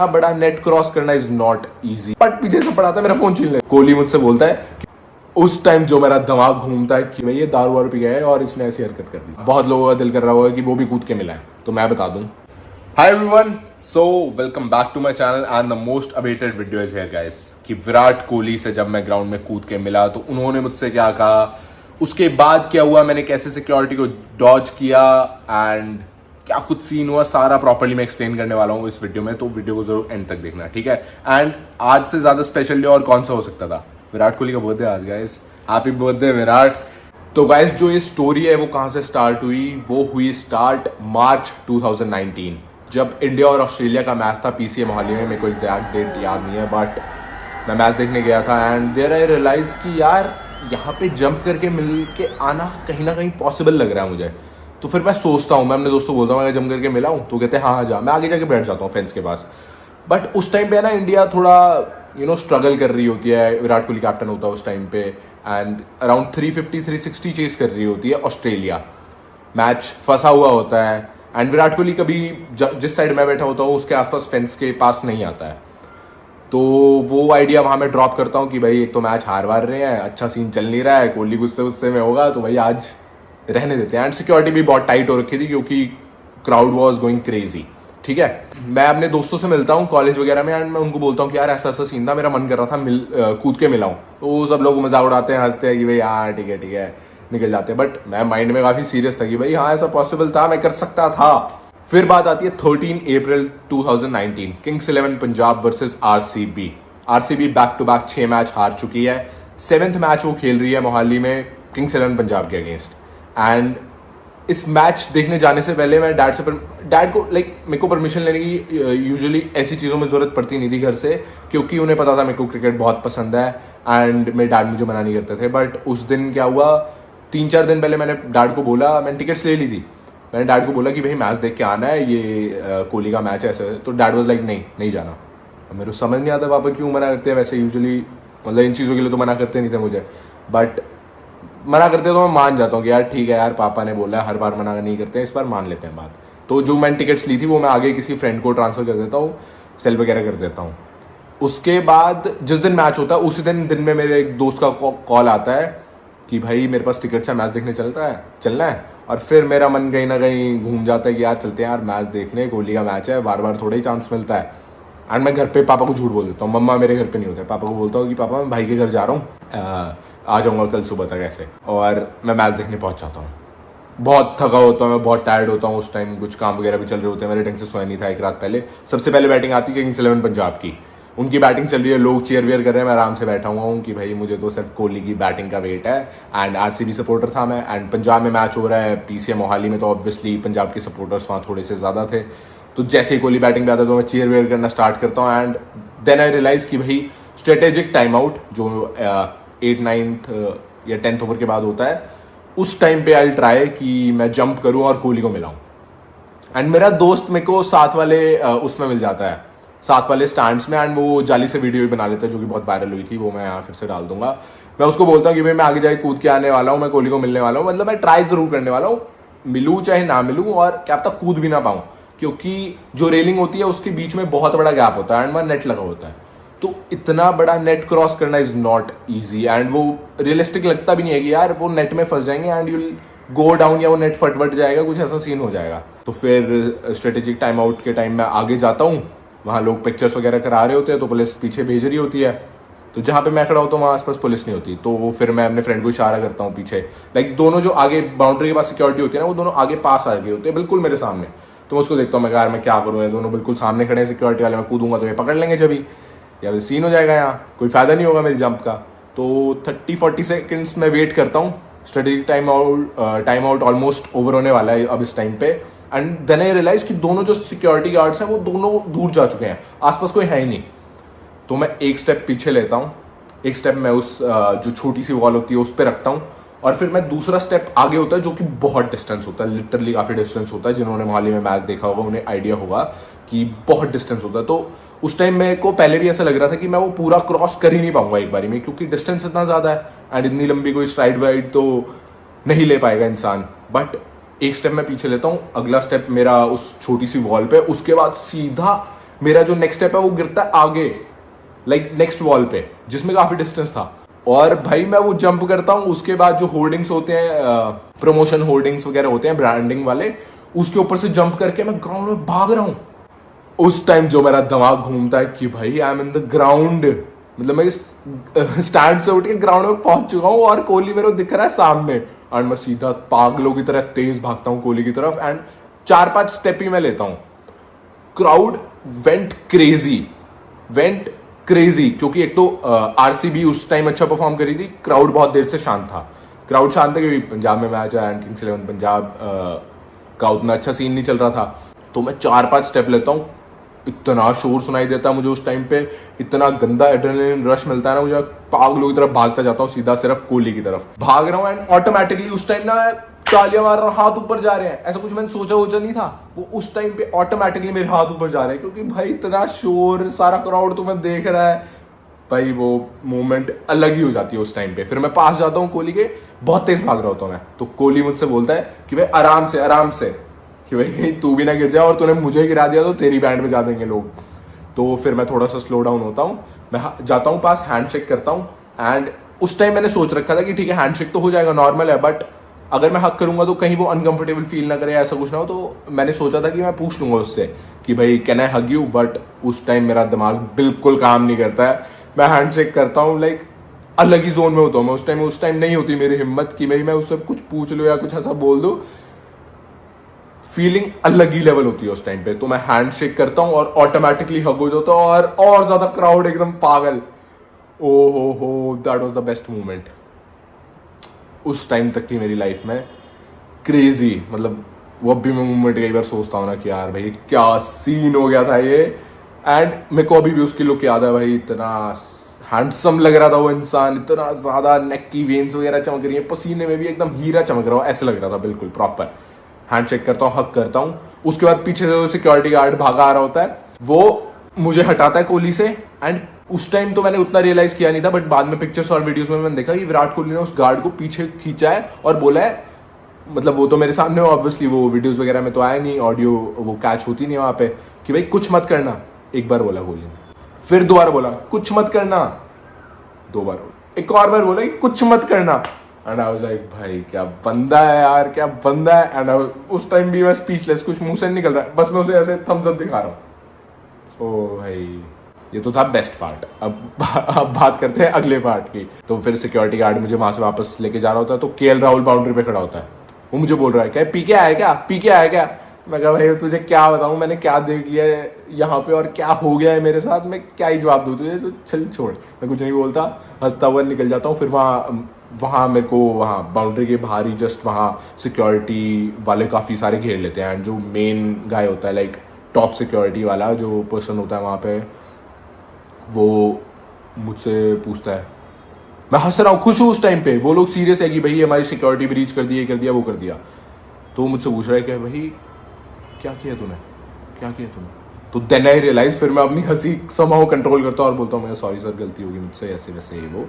बड़ा net cross करना is not easy. But पीछे से पड़ा था, मेरा फोन छीन ले। कोहली मुझसे बोलता है कि उस टाइम जो मेरा दिमाग घूमता है कि भाई ये दारू वारू पी गया है और इसने ऐसी हरकत कर दी। बहुत लोगों का दिल कर रहा होगा कि वो भी कूद के मिला है, तो मैं बता दूं। Hi everyone, so welcome back to my channel and the most awaited video is here guys. कि विराट कोहली से जब मैं ग्राउंड में कूद के मिला तो उन्होंने मुझसे क्या कहा, उसके बाद क्या हुआ, मैंने कैसे सिक्योरिटी को डॉज किया एंड क्या कुछ सीन हुआ, सारा प्रॉपर्ली मैं एक्सप्लेन करने वाला हूँ इस वीडियो में। तो वीडियो को जरूर एंड तक देखना, ठीक है। एंड आज से ज्यादा स्पेशल डे और कौन सा हो सकता था, विराट कोहली का बर्थडे आज गाइस। Happy birthday Virat. तो गाइस जो ये स्टोरी है वो कहाँ से स्टार्ट हुई, वो हुई स्टार्ट मार्च 2019 जब इंडिया और ऑस्ट्रेलिया का मैच था पीसीए मोहाली में। मेरे को एग्जैक्ट डेट याद नहीं है बट मैं मैच देखने गया था एंड देयर आई रियलाइज कि यार यहाँ पे जंप करके मिल के आना कहीं ना कहीं पॉसिबल लग रहा है मुझे। तो फिर मैं सोचता हूँ, मैं अपने दोस्तों को बोलता हूँ अगर जंप करके मिला हूँ, तो कहते हैं हाँ जा। मैं आगे जाके बैठ जाता हूँ फेंस के पास। बट उस टाइम पे ना इंडिया थोड़ा स्ट्रगल कर रही होती है, विराट कोहली कैप्टन होता है उस टाइम पे एंड अराउंड 350-360 चेस कर रही होती है ऑस्ट्रेलिया। मैच फंसा हुआ होता है एंड विराट कोहली कभी जिस साइड में बैठा होता हूँ उसके आसपास फेंस के पास नहीं आता है। तो वो आइडिया वहां मैं ड्रॉप करता हूँ कि भाई एक तो मैच हार रहे हैं, अच्छा सीन चल नहीं रहा है, कोहली गुस्से में होगा, तो भाई आज रहने देते हैं। एंड सिक्योरिटी भी बहुत टाइट हो रखी थी क्योंकि क्राउड वॉज गोइंग क्रेजी, ठीक है। मैं अपने दोस्तों से मिलता हूँ कॉलेज वगैरह में एंड मैं उनको बोलता हूँ कि यार ऐसा ऐसा सीन था, मेरा मन कर रहा था कूद के मिलाऊं। तो सब लोग मजाक उड़ाते हैं, हंसते हैं कि भाई हाँ ठीक है निकल जाते हैं। बट मैं माइंड में काफी सीरियस था कि भाई हाँ ऐसा पॉसिबल था, मैं कर सकता था। फिर बात आती है 13 April 2019 Kings 11 Punjab versus RCB. RCB back to back 6 match हार चुकी है। 7th मैच वो खेल रही है मोहाली में किंग्स 11 पंजाब के अगेंस्ट। एंड इस मैच देखने जाने से पहले मैं डैड को मेरे को परमिशन लेने की यूजुअली ऐसी चीज़ों में ज़रूरत पड़ती नहीं थी घर से, क्योंकि उन्हें पता था मेरे को क्रिकेट बहुत पसंद है एंड मेरे डैड मुझे मना नहीं करते थे। बट उस दिन क्या हुआ, 3-4 दिन पहले मैंने डैड को बोला, मैंने टिकट्स ले ली थी, मैंने डैड को बोला कि भाई मैच देख के आना है, ये कोहली का मैच है ऐसे। तो डैड वाज लाइक नहीं जाना। मेरे को समझ नहीं आता पापा क्यों मना करते हैं, वैसे यूजुअली मतलब इन चीज़ों के लिए तो मना करते नहीं थे मुझे, बट मना करते तो मैं मान जाता हूँ कि यार ठीक है यार पापा ने बोला है, हर बार मना नहीं करते हैं, इस बार मान लेते हैं बात। तो जो मैंने टिकट्स ली थी वो मैं आगे किसी फ्रेंड को ट्रांसफर कर देता हूँ, सेल वगैरह कर देता हूँ। उसके बाद जिस दिन मैच होता है उसी दिन में मेरे एक दोस्त का कॉल आता है कि भाई मेरे पास टिकट्स है, मैच देखने चलना है। और फिर मेरा मन कहीं ना कहीं घूम जाता है कि यार चलते हैं यार मैच देखने, कोहली का मैच है, बार बार थोड़ा ही चांस मिलता है। एंड मैं घर पे पापा को झूठ बोल देता हूँ, मम्मा मेरे घर पे नहीं होते, पापा को बोलता हूँ कि पापा मैं भाई के घर जा रहा हूँ, आ जाऊँगा कल सुबह तक ऐसे। और मैं मैच देखने पहुँच जाता हूँ। बहुत थका होता हूँ मैं, बहुत टायर्ड होता हूँ उस टाइम, कुछ काम वगैरह भी चल रहे होते हैं, मेरे ढंग से सोया नहीं था एक रात पहले। सबसे पहले बैटिंग आती है किंग्स 11 पंजाब की, उनकी बैटिंग चल रही है, लोग चीयर वियर कर रहे हैं, मैं आराम से बैठा हुआ हूँ कि भाई मुझे तो सिर्फ कोहली की बैटिंग का वेट है। एंड आरसीबी सपोर्टर था मैं एंड पंजाब में मैच हो रहा है पीसीए मोहाली में, तो ऑब्वियसली पंजाब के सपोर्टर्स वहाँ थोड़े से ज़्यादा थे। तो जैसे ही कोहली बैटिंग पे आता तो मैं चीयर वियर करना स्टार्ट करता हूँ एंड देन आई रियलाइज कि भाई स्ट्रेटेजिक टाइम आउट जो 8th 9th या 10th ओवर के बाद होता है, उस टाइम पे आई ट्राई कि मैं जंप करूँ और कोहली को मिलाऊँ। एंड मेरा दोस्त मेरे को साथ वाले उसमें मिल जाता है, साथ वाले स्टैंड्स में, एंड वो जाली से वीडियो भी बना लेता है जो कि बहुत वायरल हुई थी, वो मैं यहाँ फिर से डाल दूंगा। मैं उसको बोलता हूँ कि भाई मैं आगे जाके कूद के आने वाला हूँ, मैं कोहली को मिलने वाला हूँ, मतलब मैं ट्राई जरूर करने वाला हूँ, मिलूँ चाहे ना मिलूँ, और क्या पता कूद भी ना पाऊँ क्योंकि जो रेलिंग होती है उसके बीच में बहुत बड़ा गैप होता है एंड वहाँ नेट लगा होता है। तो इतना बड़ा नेट क्रॉस करना इज नॉट ईजी एंड वो रियलिस्टिक लगता भी नहीं है कि यार वो नेट में फंस जाएंगे एंड यूल गो डाउन या वो नेट फटवट जाएगा, कुछ ऐसा सीन हो जाएगा। तो फिर स्ट्रेटेजिक टाइम आउट के टाइम मैं आगे जाता हूँ, वहाँ लोग पिक्चर्स वगैरह करा रहे होते हैं तो पुलिस पीछे भेज रही होती है। तो जहाँ पे मैं खड़ा होता हूँ वहाँ आसपास पुलिस नहीं होती, तो फिर मैं अपने फ्रेंड को इशारा करता हूँ पीछे, दोनों जो आगे बाउंड्री के पास सिक्योरिटी होती है ना, वो दोनों आगे पास आ गए होते हैं बिल्कुल मेरे सामने। तो मैं उसको देखता हूँ, मैं यार मैं क्या करूँ, दोनों बिल्कुल सामने खड़े हैं सिक्योरिटी वाले, मैं कूदूंगा तो ये पकड़ लेंगे जब या सीन हो जाएगा, यहाँ कोई फायदा नहीं होगा मेरी जंप का। तो 30-40 सेकेंड्स में वेट करता हूँ, strategic time out almost over होने वाला है अब इस टाइम पे। एंड देन आई रियलाइज कि दोनों जो सिक्योरिटी गार्ड्स हैं वो दोनों दूर जा चुके हैं, आसपास कोई है ही नहीं। तो मैं एक स्टेप पीछे लेता हूँ, एक स्टेप मैं उस जो छोटी सी वॉल होती है उस पर रखता हूँ, और फिर मैं दूसरा स्टेप आगे होता है जो कि बहुत डिस्टेंस होता है, लिटरली काफ़ी डिस्टेंस होता है। जिन्होंने मोहाली में मैच देखा होगा उन्हें आइडिया होगा कि बहुत डिस्टेंस होता है। तो उस टाइम मेरे को पहले भी ऐसा लग रहा था कि मैं वो पूरा क्रॉस कर ही नहीं पाऊंगा एक बारी में, क्योंकि डिस्टेंस इतना ज़्यादा है एंड इतनी लंबी कोई स्ट्राइड वाइड तो नहीं ले पाएगा इंसान। बट एक स्टेप मैं पीछे लेता हूँ, अगला स्टेप मेरा उस छोटी सी वॉल पे, उसके बाद सीधा मेरा जो नेक्स्ट स्टेप है वो गिरता है आगे, लाइक नेक्स्ट वॉल पे, जिसमें काफी डिस्टेंस था। और भाई मैं वो जंप करता हूँ, उसके बाद जो होर्डिंग्स होते हैं, प्रमोशन होर्डिंग्स वगैरह होते हैं ब्रांडिंग वाले, उसके ऊपर से जंप करके मैं ग्राउंड में भाग रहा हूँ। उस टाइम जो मेरा दिमाग घूमता है कि भाई I am in the ground, मतलब मैं स्टैंड से उठ के ग्राउंड में पहुंच चुका हूँ और कोहली मेरे को दिख रहा है सामने, एंड मैं सीधा पागलों की तरह तेज भागता हूँ कोहली की तरफ, एंड 4-5 स्टेप ही मैं लेता हूँ। क्राउड वेंट क्रेजी, क्योंकि एक तो आरसीबी उस टाइम अच्छा परफॉर्म करी थी, क्राउड बहुत देर से शांत था। क्राउड शांत था क्योंकि पंजाब में मैच है एंड किंग्स 11 पंजाब का उतना अच्छा सीन नहीं चल रहा था। तो मैं 4-5 स्टेप लेता हूँ, इतना शोर सुनाई देता है मुझे उस टाइम पे, इतना गंदा एड्रेनलिन रश मिलता है ना मुझे, पागलों की तरफ भागता जाता हूँ सीधा सिर्फ कोहली की तरफ भाग रहा हूँ। एंड ऑटोमेटिकली उस टाइम ना तालियां मार रहा हूँ, हाथ ऊपर जा रहे हैं, ऐसा कुछ मैंने सोचा नहीं था, वो उस टाइम पे ऑटोमेटिकली मेरे हाथ ऊपर जा रहे हैं, क्योंकि भाई इतना शोर, सारा क्राउड तुम्हें देख रहा है भाई, वो मोमेंट अलग ही हो जाती है उस टाइम पे। फिर मैं पास जाता हूँ कोहली के, बहुत तेज भाग रहा होता हूँ मैं, तो कोहली मुझसे बोलता है कि भाई आराम से, कि भाई कहीं तू भी ना गिर जाए और तूने मुझे गिरा दिया तो तेरी बैंड बजा देंगे लोग। तो फिर मैं थोड़ा सा स्लो डाउन होता हूँ, मैं जाता हूँ पास, हैंडशेक करता हूँ। एंड उस टाइम मैंने सोच रखा था कि ठीक है हैंडशेक तो हो जाएगा, नॉर्मल है, बट अगर मैं हक करूंगा तो कहीं वो अनकंफर्टेबल फील ना करे, ऐसा कुछ ना हो। तो मैंने सोचा था कि मैं पूछ लूंगा उससे कि भाई can I hug you, but उस टाइम मेरा दिमाग बिल्कुल काम नहीं करता है। मैं हैंडशेक करता हूँ, लाइक अलग ही जोन में होता हूँ मैं उस टाइम नहीं होती मेरी हिम्मत कि भाई मैं उससे कुछ पूछ लूँ या कुछ ऐसा बोल दूँ, फीलिंग अलग ही लेवल होती है उस टाइम पे। तो मैं हैंडशेक करता हूँ और ऑटोमेटिकली हग हो जाता हूँ, और ज्यादा क्राउड एकदम पागल। ओ हो that was the best moment उस टाइम तक की मेरी लाइफ में, क्रेजी। मतलब वो अभी मैं मोमेंट कई बार सोचता हूँ ना कि यार भाई क्या सीन हो गया था ये। एंड मेरे को अभी भी उसकी लुक याद है भाई, इतना हैंडसम लग रहा था वो इंसान, इतना ज्यादा नेक की वेन्स वगैरह चमक रही है, पसीने में भी एकदम हीरा चमक रहा हो, ऐसे लग रहा था बिल्कुल प्रॉपर। हैंडशेक करता हूँ, हक करता हूँ, उसके बाद पीछे से सिक्योरिटी गार्ड भागा आ रहा होता है, वो मुझे हटाता है कोहली से। एंड उस टाइम तो मैंने उतना रियलाइज किया नहीं था, बट बाद में पिक्चर्स और वीडियोस में मैंने देखा कि विराट कोहली ने उस गार्ड को पीछे खींचा है और बोला है, मतलब वो तो मेरे सामने ऑब्वियसली, वो वीडियोस वगैरह में तो आया नहीं, ऑडियो वो कैच होती नहीं वहां पे, कि भाई कुछ मत करना। एक बार बोला कोहली ने, फिर दोबारा बोला कुछ मत करना, 2 बार बोला, एक और बार बोला कुछ मत करना। एंड आई वाज लाइक भाई क्या बंदा है यार, क्या बंदा है। एंड उस टाइम भी मैं स्पीचलेस, कुछ मुंह से नहीं निकल रहा है, बस मैं उसे ऐसे थम्स अप दिखा रहा हूँ। ओ भाई ये तो था बेस्ट पार्ट। अब बात करते हैं अगले पार्ट की। तो फिर सिक्योरिटी गार्ड मुझे वहां से वापस लेके जा रहा होता है, तो केएल राहुल बाउंड्री पे खड़ा होता है, वो मुझे बोल रहा है क्या पी के आया क्या। मैं कहा भाई तुझे क्या बताऊं, मैंने क्या देख लिया है यहाँ पे और क्या हो गया है मेरे साथ, मैं क्या ही जवाब दूं तुझे, तो चल छोड़। मैं कुछ नहीं बोलता, हंसता हुआ निकल जाता हूँ। फिर वहाँ मेरे को वहाँ बाउंड्री के बाहर ही जस्ट वहाँ सिक्योरिटी वाले काफ़ी सारे घेर लेते हैं। एंड जो मेन गाय होता है, लाइक टॉप सिक्योरिटी वाला जो पर्सन होता है वहाँ पे, वो मुझसे पूछता है, मैं हंस रहा हूँ, खुश हूँ उस टाइम पे, वो लोग सीरियस है कि भाई हमारी सिक्योरिटी ब्रीच कर दी, ये कर दिया वो कर दिया। तो वो मुझसे पूछ रहा है कि भाई क्या किया तूने। तो देन आई रियलाइज, फिर मैं अपनी हंसी समहाउ कंट्रोल करता हूँ और बोलता हूँ मैं सॉरी सर, गलती होगी मुझसे, ऐसे वैसे वो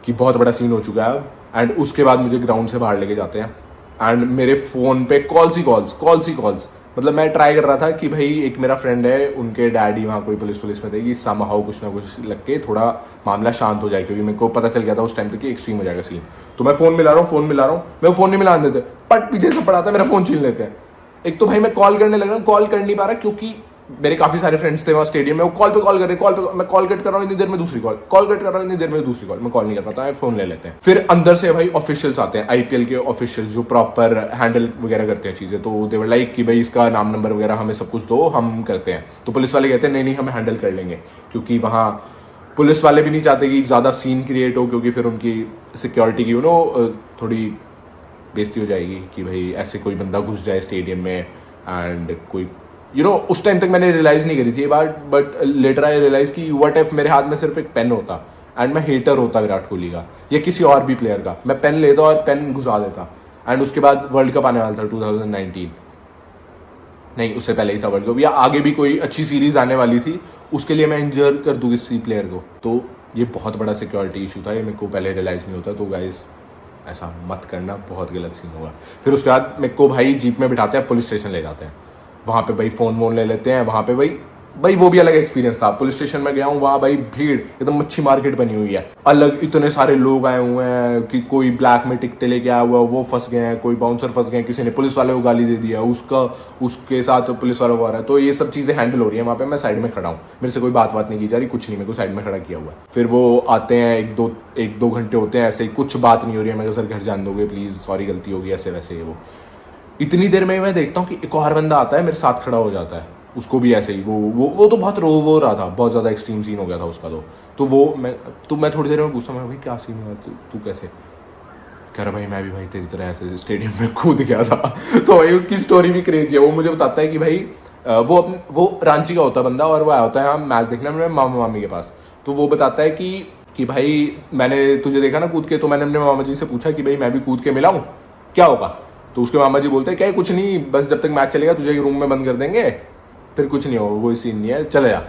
कि बहुत बड़ा सीन हो चुका है। एंड उसके बाद मुझे ग्राउंड से बाहर लेके जाते हैं एंड मेरे फोन पे कॉल्स ही कॉल्स। मतलब मैं ट्राई कर रहा था कि भाई एक मेरा फ्रेंड है, उनके डैडी वहाँ कोई पुलिस में थे, कि समहाउ कुछ ना कुछ लग के थोड़ा मामला शांत हो जाए, क्योंकि मेरे को पता चल गया था उस टाइम तक कि एक्सट्रीम हो जाएगा सीन। तो मैं फोन मिला रहा हूँ, मैं फोन नहीं मिलाने देते, पट पीछे से पड़ा था, मेरा फोन छीन लेते हैं। एक तो भाई मैं कॉल करने लग रहा हूँ, कॉल कर नहीं पा रहा क्योंकि मेरे काफी सारे फ्रेंड्स थे वहाँ स्टेडियम में, वो कॉल कर रहे, मैं कॉल कट कर रहा हूँ, इतनी देर में दूसरी कॉल, मैं कॉल नहीं कर पाता है, फोन ले लेते हैं। फिर अंदर से भाई ऑफिशियल्स आते हैं, आईपीएल के ऑफिशियल्स जो प्रॉपर हैंडल वगैरह करते हैं चीजें। तो दे वर लाइक कि भाई इसका नाम नंबर वगैरह हमें सब कुछ दो, हम करते हैं। तो पुलिस वाले कहते हैं नहीं हम हैंडल कर लेंगे, क्योंकि वहाँ पुलिस वाले भी नहीं चाहते कि ज्यादा सीन क्रिएट हो, क्योंकि फिर उनकी सिक्योरिटी की थोड़ी बेइज्जती हो जाएगी कि भाई ऐसे कोई बंदा घुस जाए स्टेडियम में। एंड कोई उस टाइम तक मैंने रियलाइज नहीं करी थी ये बात, बट लेटर आई रियलाइज कि व्हाट इफ मेरे हाथ में सिर्फ एक पेन होता एंड मैं हेटर होता विराट कोहली का या किसी और भी प्लेयर का, मैं पेन लेता और पेन घुसा देता। एंड उसके बाद वर्ल्ड कप आने वाला था 2019, नहीं उससे पहले ही था वर्ल्ड कप, या आगे भी कोई अच्छी सीरीज आने वाली थी, उसके लिए मैं इंजर कर दूँ किसी प्लेयर को। तो ये बहुत बड़ा सिक्योरिटी इशू था, ये मेरे को पहले रियलाइज नहीं होता। तो गाइज ऐसा मत करना, बहुत गलत सीन होगा। फिर उसके बाद मेरे को भाई जीप में बिठाते हैं, पुलिस स्टेशन ले जाते हैं, वहाँ पे भाई फ़ोन ले लेते हैं, वहाँ पे भाई भाई वो भी अलग एक्सपीरियंस था। पुलिस स्टेशन में गया हूँ, वहां भाई भीड़ एकदम मच्छी मार्केट बनी हुई है, अलग इतने सारे लोग आए हुए हैं कि कोई ब्लैक में टिकटे लेके आया हुआ है, वो फंस गए हैं, कोई बाउंसर फंस गए, किसी ने पुलिस वाले को गाली दे दिया, उसके साथ पुलिस वाला को आ रहा है। तो ये सब चीजें हैंडल हो रही है वहां पे, मैं साइड में खड़ा हूँ, मेरे से कोई बात नहीं की जा रही, कुछ नहीं, मेरे को साइड में खड़ा किया हुआ है। फिर वो आते हैं, एक दो घंटे होते हैं ऐसे ही, कुछ बात नहीं हो रही है। मैं सर घर जान दोगे प्लीज, सॉरी गलती होगी, ऐसे वैसे। वो इतनी देर में मैं देखता हूँ कि एक और बंदा आता है, मेरे साथ खड़ा हो जाता है, उसको भी ऐसे ही वो तो बहुत रो रहा था, बहुत ज्यादा एक्सट्रीम सीन हो गया था उसका। तो मैं थोड़ी देर में पूछता हूँ, भाई क्या सीन हुआ, तू कैसे? कह रहा भाई मैं भी भाई तेरी तरह ऐसे स्टेडियम में कूद गया था। तो भाई उसकी स्टोरी भी क्रेजी है। वो मुझे बताता है कि भाई वो रांची का होता है बंदा, और वो आया होता है यहाँ मैच देखने में मामा मामी के पास। तो वो बताता है कि भाई मैंने तुझे देखा ना कूद के, तो मैंने अपने मामा जी से पूछा कि भाई मैं भी कूद के मिला हूँ, क्या होगा? तो उसके मामा जी बोलते हैं क्या कुछ नहीं, बस जब तक मैच चलेगा तुझे एक रूम में बंद कर देंगे, फिर कुछ नहीं होगा, कोई सीन नहीं है, चले जा।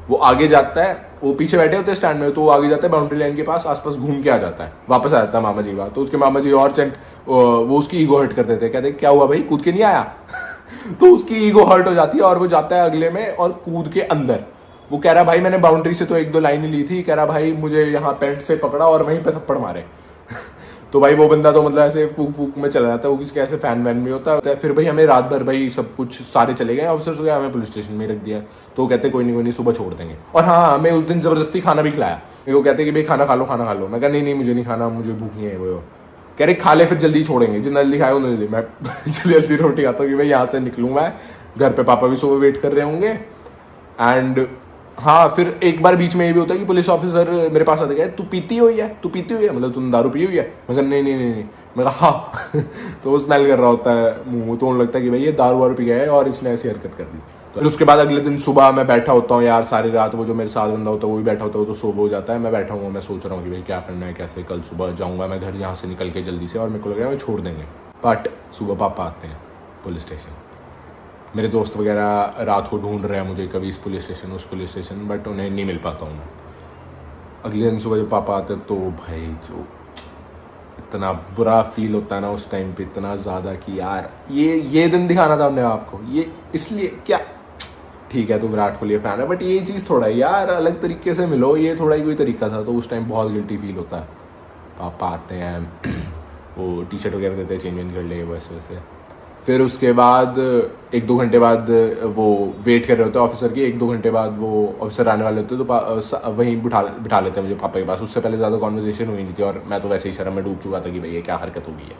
वो आगे जाता है, वो पीछे बैठे होते हैं स्टैंड में, तो वो आगे जाता है बाउंड्री लाइन के पास, आसपास घूम के आ जाता है, वापस आ जाता है मामा जी का। तो उसके मामा जी और वो उसकी ईगो हर्ट कर देते हैं, कहते क्या हुआ भाई कूद के नहीं आया? तो उसकी ईगो हर्ट हो जाती है और वो जाता है अगले में और कूद के अंदर। वो कह रहा भाई मैंने बाउंड्री से तो एक दो लाइन ली थी, कह रहा भाई मुझे यहाँ पेंट से पकड़ा और वहीं पे थप्पड़ मारे। तो भाई वो बंदा तो मतलब ऐसे फूक फूक में चला जाता है, वो किसके ऐसे फैन वैन भी होता है। फिर भाई हमें रात भर भाई सब कुछ सारे चले गए ऑफिसर्स, गए हमें पुलिस स्टेशन में रख दिया। तो वो कहते कोई नहीं सुबह छोड़ देंगे। और हाँ, हमें उस दिन जबरदस्ती खाना भी खिलाया। वो कहते कि भाई खाना खा लो। मैं कहा नहीं मुझे नहीं खाना, मुझे भूख नहीं है। वो कह रहे खा ले फिर जल्दी छोड़ेंगे, जितना जल्दी खाए उतना जल्दी। मैं जल्दी रोटी खाता हूँ कि भाई यहाँ से निकलूँ मैं, घर पे पापा भी सुबह वेट कर रहे होंगे। एंड हाँ, फिर एक बार बीच में ये भी होता है कि पुलिस ऑफिसर मेरे पास आते गए, तू पीती हुई है मतलब तुम दारू पी हुई है? मैं कहा नहीं। मैं कहा हाँ। तो वो स्मेल कर रहा होता है, मुंह तो लगता है कि भाई ये दारू वारू पी गया है और इसने ऐसी हरकत कर दी। तो फिर उसके बाद अगले दिन सुबह मैं बैठा होता हूँ यार सारी रात, वो जो मेरे साथ बंदा होता है वो भी बैठा होता है, वो तो सो हो जाता है, मैं बैठा हूँ, मैं सोच रहा हूँ कि भाई क्या करना है, कैसे कल सुबह जाऊँगा मैं घर यहाँ से निकल के जल्दी से, और मेरे को लग रहा है छोड़ देंगे। बट सुबह पापा आते हैं पुलिस स्टेशन, मेरे दोस्त वगैरह रात को ढूंढ रहे हैं मुझे, कभी इस पुलिस स्टेशन उस पुलिस स्टेशन, बट उन्हें नहीं मिल पाता हूँ मैं। अगले दिन सुबह जब पापा आते तो भाई जो इतना बुरा फील होता है ना उस टाइम पे, इतना ज़्यादा कि यार ये दिन दिखाना था अपने आपको, ये इसलिए क्या, ठीक है तो विराट कोहली फैन है, बट ये चीज़ थोड़ा यार अलग तरीके से मिलो, ये थोड़ा ही कोई तरीका था। तो उस टाइम बहुत गिल्टी फील होता है। पापा आते हैं, वो टी शर्ट वगैरह देते हैं, चेंज वेंज कर ले वैसे। फिर उसके बाद एक दो घंटे बाद वो वेट कर रहे होते हैं ऑफिसर की, एक दो घंटे बाद वो ऑफिसर आने वाले होते हैं, तो वहीं बिठा लेते हैं मुझे पापा के पास। उससे पहले ज़्यादा कॉन्वर्सेशन हुई नहीं थी और मैं तो वैसे ही शर्म में डूब चुका था कि भाई ये क्या हरकत हो गई है।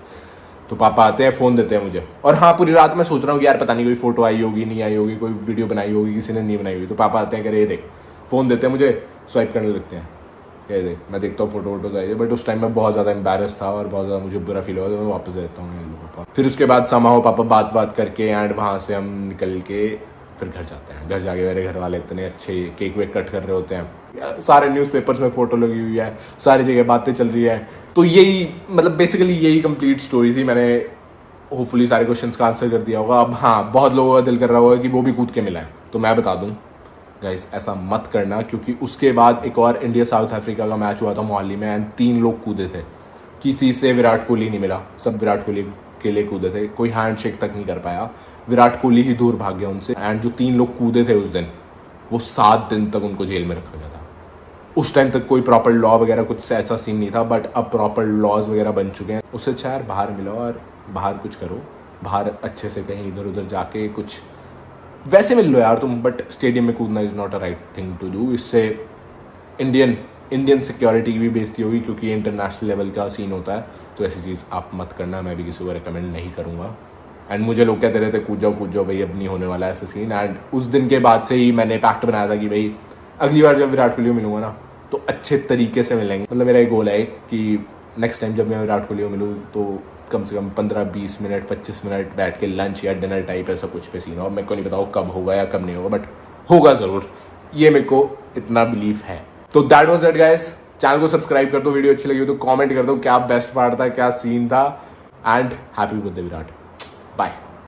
तो पापा आते हैं, फ़ोन देते हैं मुझे, और हाँ पूरी रात मैं सोच रहा हूँ कि यार पता नहीं कोई फोटो आई होगी नहीं आई होगी, कोई वीडियो बनाई होगी किसी ने नहीं बनाई होगी। तो पापा आते हैं, कह रहे ये देख, फ़ोन देते हैं मुझे, स्वाइप करने लगते हैं, ये देख। मैं देखता हूँ फोटो वोटो आई है, बट उस टाइम में बहुत ज़्यादा एम्बैरस था और बहुत ज़्यादा मुझे बुरा फील हुआ, तो मैं वापस देता हूँ पापा। फिर उसके बाद समाओ पापा बात करके एंड वहाँ से हम निकल के फिर घर जाते हैं। घर जाके मेरे घर वाले इतने अच्छे केक वेक कट कर रहे होते हैं, सारे न्यूज़पेपर्स में फ़ोटो लगी हुई है, सारी जगह बातें चल रही है। तो यही मतलब बेसिकली यही कंप्लीट स्टोरी थी। मैंने होपफुली सारे क्वेश्चंस का आंसर कर दिया होगा। अब हाँ, बहुत लोगों का दिल कर रहा होगा कि वो भी कूद के मिला है, तो मैं बता दूँ गाइस ऐसा मत करना, क्योंकि उसके बाद एक और इंडिया साउथ अफ्रीका का मैच हुआ था मोहाली में एंड 3 लोग कूदे थे, किसी से विराट कोहली नहीं मिला, सब विराट कोहली के लिए कूदे थे, कोई हैंड शेक तक नहीं कर पाया, विराट कोहली ही दूर भाग गया उनसे। एंड जो 3 लोग कूदे थे उस दिन, वो 7 दिन तक उनको जेल में रखा गया था। उस टाइम तक कोई प्रॉपर लॉ वगैरह कुछ ऐसा सीन नहीं था, बट अब प्रॉपर लॉज वगैरह बन चुके हैं। उससे अच्छा यार बाहर मिलो और बाहर कुछ करो, बाहर अच्छे से कहीं इधर उधर जाके कुछ वैसे मिल लो यार तुम, बट स्टेडियम में कूदना is not a right thing to do. इससे इंडियन सिक्योरिटी की भी बेइज्जती होगी, क्योंकि इंटरनेशनल लेवल का सीन होता है। तो ऐसी चीज़ आप मत करना, मैं भी किसी को रिकमेंड नहीं करूँगा। एंड मुझे लोग कहते रहते कूद जाओ भाई, अब नहीं होने वाला ऐसा सीन। एंड उस दिन के बाद से ही मैंने पैक्ट बनाया था कि भाई अगली बार जब विराट कोहली को मिलूंगा ना, तो अच्छे तरीके से मिलेंगे। मतलब मेरा एक गोल है कि नेक्स्ट टाइम जब मैं विराट कोहली को मिलूँ तो कम से कम 15-20 मिनट 25 मिनट बैठ के लंच या डिनर टाइप ऐसा कुछ पे सीन हो। मेरे को नहीं पता कब होगा या कब नहीं होगा, बट होगा ज़रूर, ये मेरे को इतना बिलीफ है। तो that was it guys. Channel को सब्सक्राइब कर दो, वीडियो अच्छी लगी हो तो कमेंट कर दो क्या बेस्ट पार्ट था, क्या सीन था। And happy birthday Virat, bye.